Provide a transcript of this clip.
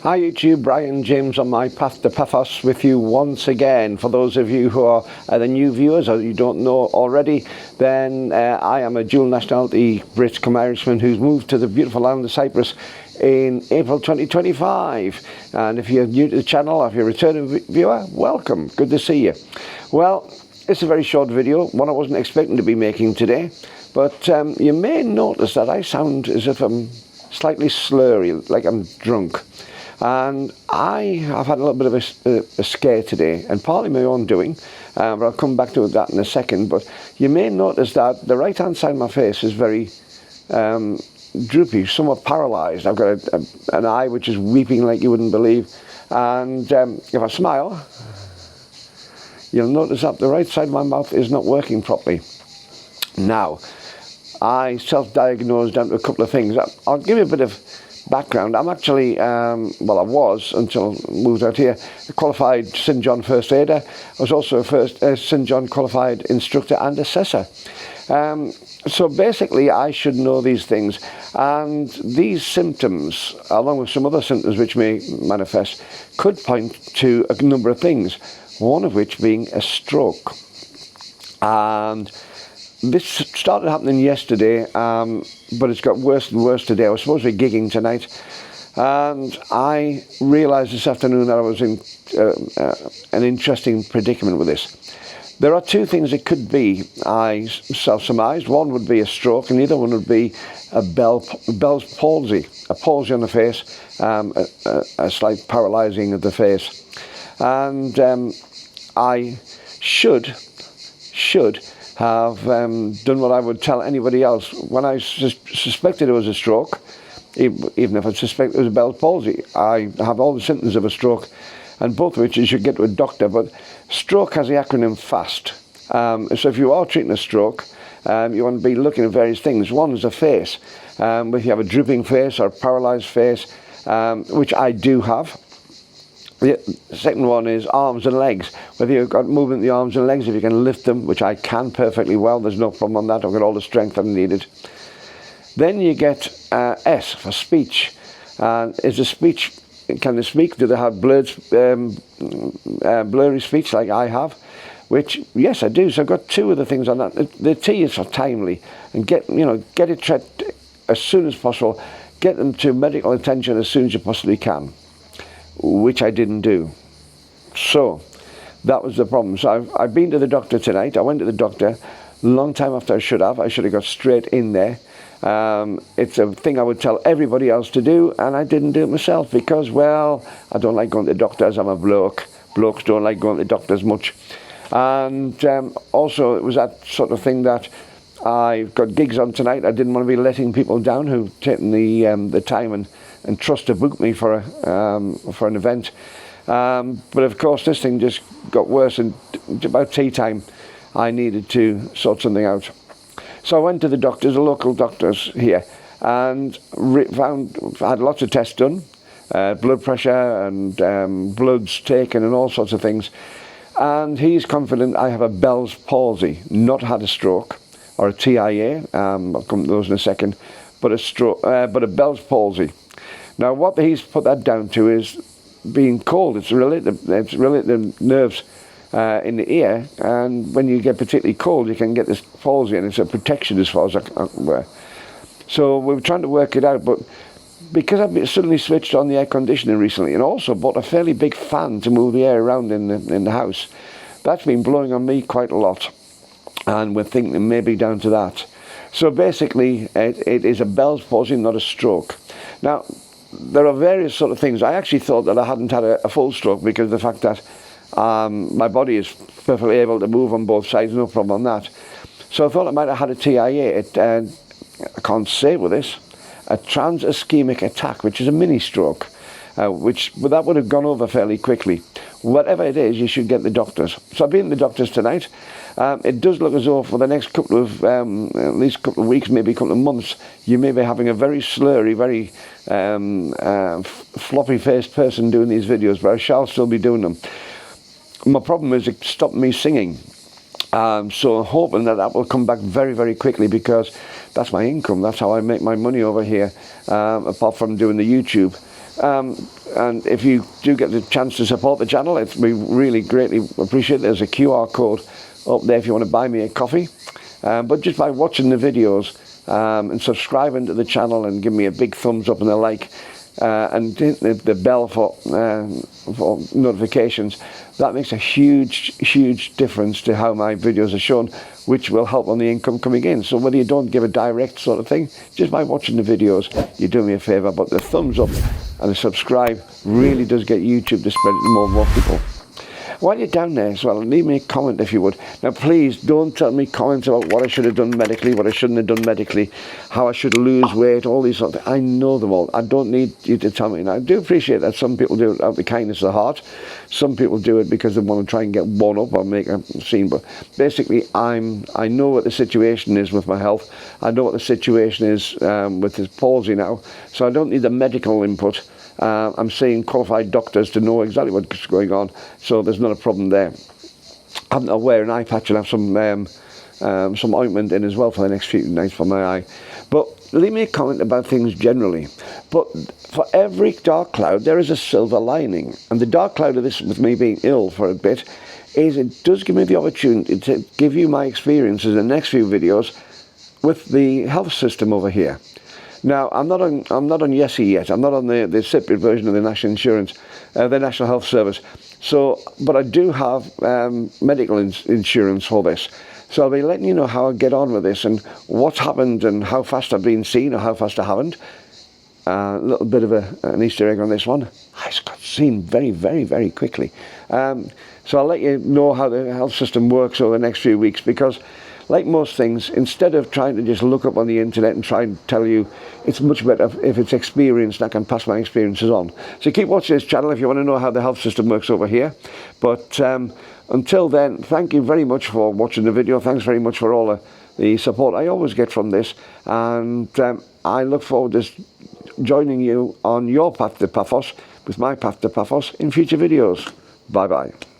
Hi YouTube, Brian James on my path to Paphos with you once again. For those of you who are the new viewers or you don't know already, then I am a dual nationality British-Irishman who's moved to the beautiful island of Cyprus in April 2025. And if you're new to the channel or if you're a returning viewer, welcome, good to see you. Well, it's a very short video, one I wasn't expecting to be making today, but you may notice that I sound as if I'm slightly slurry, like I'm drunk. And I have had a little bit of a scare today, and partly my own doing, but I'll come back to that in a second. But you may notice that the right hand side of my face is very droopy, somewhat paralysed. I've got an eye which is weeping like you wouldn't believe, and if I smile, you'll notice that the right side of my mouth is not working properly. Now, I self-diagnosed down to a couple of things. I'll give you a bit of background. I'm actually, well, I was until I moved out here, a qualified St. John first aider. I was also a St. John qualified instructor and assessor. So basically I should know these things, and these symptoms, along with some other symptoms which may manifest, could point to a number of things, one of which being a stroke. And this started happening yesterday, but it's got worse and worse today. I was supposed to be gigging tonight, and I realised this afternoon that I was in an interesting predicament with this. There are two things it could be, I self-surmised. One would be a stroke, and the other one would be a Bell's palsy, a palsy on the face, a slight paralysing of the face. And I should have done what I would tell anybody else. When I suspected it was a stroke, even if I suspected it was a Bell's palsy, I have all the symptoms of a stroke, and both of which you should get to a doctor. But stroke has the acronym FAST. So if you are treating a stroke, you want to be looking at various things. One is the face. If you have a drooping face or a paralysed face, which I do have. The second one is arms and legs. Whether you've got movement in the arms and legs, if you can lift them, which I can perfectly well, there's no problem on that. I've got all the strength I needed. Then you get S for speech. Is the speech, can they speak? Do they have blurry speech like I have? Which, yes, I do. So I've got two of the things on that. The T is for timely, and get it checked as soon as possible. Get them to medical attention as soon as you possibly can, which I didn't do. So that was the problem. So I've been to the doctor tonight. I went to the doctor a long time after I should have. I should have got straight in there. It's a thing I would tell everybody else to do, and I didn't do it myself because, well, I don't like going to doctors. I'm a bloke. Blokes don't like going to doctors much. And also it was that sort of thing that I've got gigs on tonight. I didn't want to be letting people down who've taken the time and trust to book me for an event. But of course this thing just got worse, and about tea time I needed to sort something out. So I went to the doctors, the local doctors here, and had lots of tests done, blood pressure and bloods taken and all sorts of things. And he's confident I have a Bell's palsy, not had a stroke or a TIA, I'll come to those in a second, but a Bell's palsy. Now what he's put that down to is being cold. It's related to nerves in the ear, and when you get particularly cold you can get this palsy, and it's a protection as far as I'm aware. So we were trying to work it out, but because I've suddenly switched on the air conditioning recently, and also bought a fairly big fan to move the air around in the house, that's been blowing on me quite a lot, and we're thinking it may be down to that. So basically it is a Bell's palsy, not a stroke. Now there are various sort of things. I actually thought that I hadn't had a full stroke because of the fact that my body is perfectly able to move on both sides, no problem on that. So I thought I might have had a TIA. I can't say with this, a trans-ischemic attack, which is a mini stroke, but that would have gone over fairly quickly. Whatever it is, you should get the doctors. So I've been to the doctors tonight. It does look as though for the next couple of, at least couple of weeks, maybe a couple of months, you may be having a very slurry, very floppy-faced person doing these videos, but I shall still be doing them. My problem is it stopped me singing. So I'm hoping that will come back very, very quickly, because that's my income. That's how I make my money over here, apart from doing the YouTube. And if you do get the chance to support the channel, we really greatly appreciate it. There's a QR code up there if you want to buy me a coffee. But just by watching the videos and subscribing to the channel and give me a big thumbs up and a like, and hit the bell for notifications, that makes a huge difference to how my videos are shown, which will help on the income coming in. So whether you don't give a direct sort of thing, just by watching the videos, you do me a favor. But the thumbs up and the subscribe really does get YouTube to spread it to more people. While you're down there as well, leave me a comment if you would. Now please don't tell me comments about what I should have done medically, what I shouldn't have done medically, how I should lose weight, all these sort of things. I know them all. I don't need you to tell me. And I do appreciate that some people do it out of the kindness of the heart. Some people do it because they want to try and get one up or make a scene. But basically, I know what the situation is with my health. I know what the situation is with this palsy now. So I don't need the medical input. I'm seeing qualified doctors to know exactly what's going on, so there's not a problem there. I'm not wearing an eye patch and have some ointment in as well for the next few nights for my eye. But leave me a comment about things generally. But for every dark cloud, there is a silver lining. And the dark cloud of this, with me being ill for a bit, is it does give me the opportunity to give you my experiences in the next few videos with the health system over here. Now, I'm not on Yesi yet. I'm not on the Cyprus version of the National Insurance, the National Health Service. So, but I do have medical insurance for this. So I'll be letting you know how I get on with this and what's happened and how fast I've been seen or how fast I haven't. A little bit of an Easter egg on this one. I just got seen very quickly. So I'll let you know how the health system works over the next few weeks, because like most things, instead of trying to just look up on the internet and try and tell you, it's much better if it's experienced and I can pass my experiences on. So keep watching this channel if you want to know how the health system works over here. But until then, thank you very much for watching the video. Thanks very much for all the support I always get from this. And I look forward to joining you on your path to Paphos, with my path to Paphos, in future videos. Bye-bye.